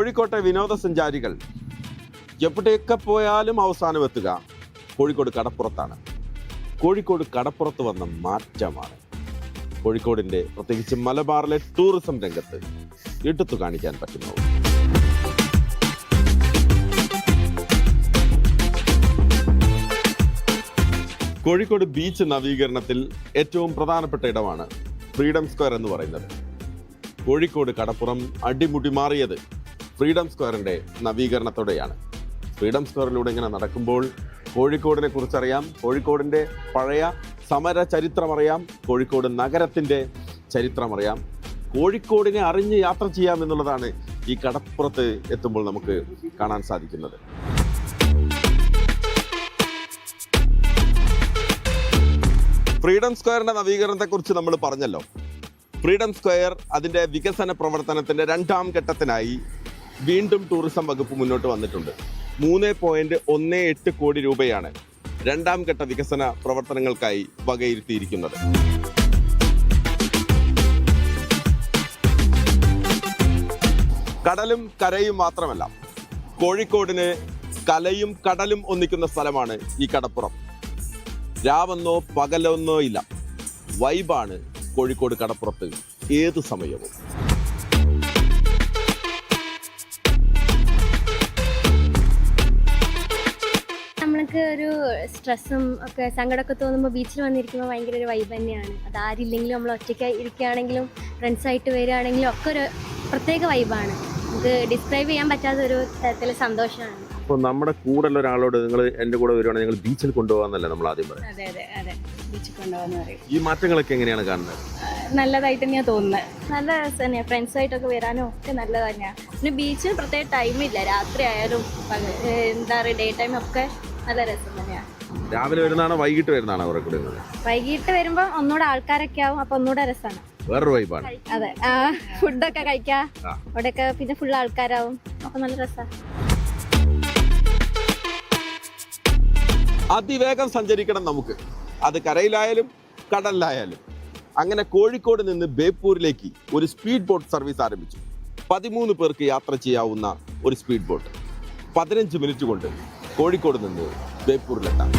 കോഴിക്കോട്ടെ വിനോദസഞ്ചാരികൾ എവിടെയൊക്കെ പോയാലും അവസാനം എത്തുക കോഴിക്കോട് കടപ്പുറത്താണ്. കോഴിക്കോട് കടപ്പുറത്ത് വന്ന മാറ്റമാണ് കോഴിക്കോടിൻ്റെ പ്രത്യേകിച്ച് മലബാറിലെ ടൂറിസം രംഗത്ത് എടുത്തു കാണിക്കാൻ പറ്റുന്നത്. കോഴിക്കോട് ബീച്ച് നവീകരണത്തിൽ ഏറ്റവും പ്രധാനപ്പെട്ട ഇടമാണ് ഫ്രീഡം സ്ക്വയർ എന്ന് പറയുന്നത്. കോഴിക്കോട് കടപ്പുറം അടിമുടി മാറിയത് ഫ്രീഡം സ്ക്വയറിൻ്റെ നവീകരണത്തോടെയാണ്. ഫ്രീഡം സ്ക്വയറിലൂടെ ഇങ്ങനെ നടക്കുമ്പോൾ കോഴിക്കോടിനെ കുറിച്ചറിയാം, കോഴിക്കോടിൻ്റെ പഴയ സമര ചരിത്രമറിയാം, കോഴിക്കോട് നഗരത്തിൻ്റെ ചരിത്രമറിയാം. കോഴിക്കോടിനെ അറിഞ്ഞ് യാത്ര ചെയ്യാം എന്നുള്ളതാണ് ഈ കടപ്പുറത്ത് എത്തുമ്പോൾ നമുക്ക് കാണാൻ സാധിക്കുന്നത്. ഫ്രീഡം സ്ക്വയറിൻ്റെ നവീകരണത്തെക്കുറിച്ച് നമ്മൾ പറഞ്ഞല്ലോ. ഫ്രീഡം സ്ക്വയർ അതിൻ്റെ വികസന പ്രവർത്തനത്തിൻ്റെ 2ാം ഘട്ടത്തിനായി വീണ്ടും ടൂറിസം വകുപ്പ് മുന്നോട്ട് വന്നിട്ടുണ്ട്. 3.18 കോടി രൂപയാണ് 2ാം ഘട്ട വികസന പ്രവർത്തനങ്ങൾക്കായി വകയിരുത്തിയിരിക്കുന്നത്. കടലും കരയും മാത്രമല്ല, കോഴിക്കോടിന് കലയും കടലും ഒന്നിക്കുന്ന സ്ഥലമാണ് ഈ കടപ്പുറം. രാവെന്നോ പകലെന്നോ ഇല്ല, വൈബാണ് കോഴിക്കോട് കടപ്പുറത്ത് ഏതു സമയവും. നമ്മൾക്ക് ഒരു സ്ട്രെസ്സും ഒക്കെ സങ്കടമൊക്കെ തോന്നുമ്പോൾ ബീച്ചിൽ വന്നിരിക്കുമ്പോൾ ഭയങ്കര ഒരു വൈബ് തന്നെയാണ്. അത് ആരില്ലെങ്കിലും നമ്മൾ ഒറ്റയ്ക്ക് ഇരിക്കുകയാണെങ്കിലും ഫ്രണ്ട്സായിട്ട് വരികയാണെങ്കിലും ഒക്കെ ഒരു പ്രത്യേക വൈബാണ്. നമുക്ക് ഡിസ്ക്രൈബ് ചെയ്യാൻ പറ്റാത്ത ഒരു തരത്തിലെ സന്തോഷമാണ്. അപ്പോൾ നമ്മുടെ കൂടെ ഉള്ള ഒരാളോട് നിങ്ങൾ എൻ്റെ കൂടെ വരുവാണെങ്കിൽ ഞങ്ങൾ ബീച്ചിൽ കൊണ്ടുപോകാന്നല്ലേ നമ്മൾ ആദ്യം പറയാം. അതെ അതെ അതെ, ബീച്ചിൽ കൊണ്ടുപോകാന്ന് പറയും. ഈ മാറ്റങ്ങളൊക്കെ എങ്ങനെയാണ് കാണുന്നത്? നല്ലതായിട്ട് തന്നെയാണ് തോന്നുന്നത്. നല്ല രസം തന്നെയാണ്, ഫ്രണ്ട്സായിട്ടൊക്കെ വരാനും ഒക്കെ നല്ലത് തന്നെയാണ്. പിന്നെ ബീച്ചിൽ പ്രത്യേക ടൈമില്ല, രാത്രി ആയാലും എന്താ പറയുക ഡേ ടൈം ഒക്കെ നല്ല രസം തന്നെയാണ്. രാവിലെ വരുന്നതാണോ വൈകിട്ട് വരുന്നതാണോ അവരെ കൂടെ? വൈകിട്ട് വരുമ്പോൾ ഒന്നുകൂടെ ആൾക്കാരൊക്കെ ആവും, അപ്പോൾ ഒന്നുകൂടെ രസമാണ്. വേറൊരു വൈബാണ്. അതെ, ഫുഡൊക്കെ കഴിക്കാം അവിടെയൊക്കെ, പിന്നെ ഫുൾ ആൾക്കാരാവും, അപ്പോൾ നല്ല രസമാണ്. അതിവേഗം സഞ്ചരിക്കണം നമുക്ക്, അത് കരയിലായാലും കടലിലായാലും. അങ്ങനെ കോഴിക്കോട് നിന്ന് ബേപ്പൂരിലേക്ക് ഒരു സ്പീഡ് ബോട്ട് സർവീസ് ആരംഭിച്ചു. 13 പേർക്ക് യാത്ര ചെയ്യാവുന്ന ഒരു സ്പീഡ് ബോട്ട് 15 മിനിറ്റ് കൊണ്ട് കോഴിക്കോട് നിന്ന് ബേപ്പൂരിലെത്താം.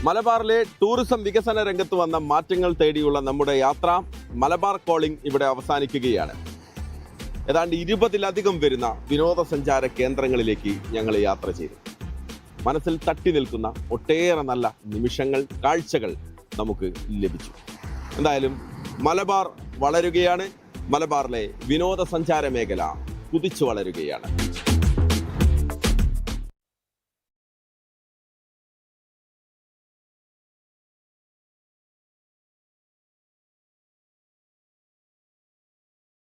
മലബാറിലെ ടൂറിസം വികസന രംഗത്ത് വന്ന മാറ്റങ്ങൾ തേടിയുള്ള നമ്മുടെ യാത്ര മലബാർ കോളിംഗ് ഇവിടെ അവസാനിക്കുകയാണ്. ഏതാണ്ട് 20-ലധികം വരുന്ന വിനോദസഞ്ചാര കേന്ദ്രങ്ങളിലേക്ക് ഞങ്ങൾ യാത്ര ചെയ്തു. മനസ്സിൽ തട്ടി നിൽക്കുന്ന ഒട്ടേറെ നല്ല നിമിഷങ്ങൾ, കാഴ്ചകൾ നമുക്ക് ലഭിച്ചു. എന്തായാലും മലബാർ വളരുകയാണ്. മലബാറിലെ വിനോദസഞ്ചാര മേഖല കുതിച്ചു വളരുകയാണ്.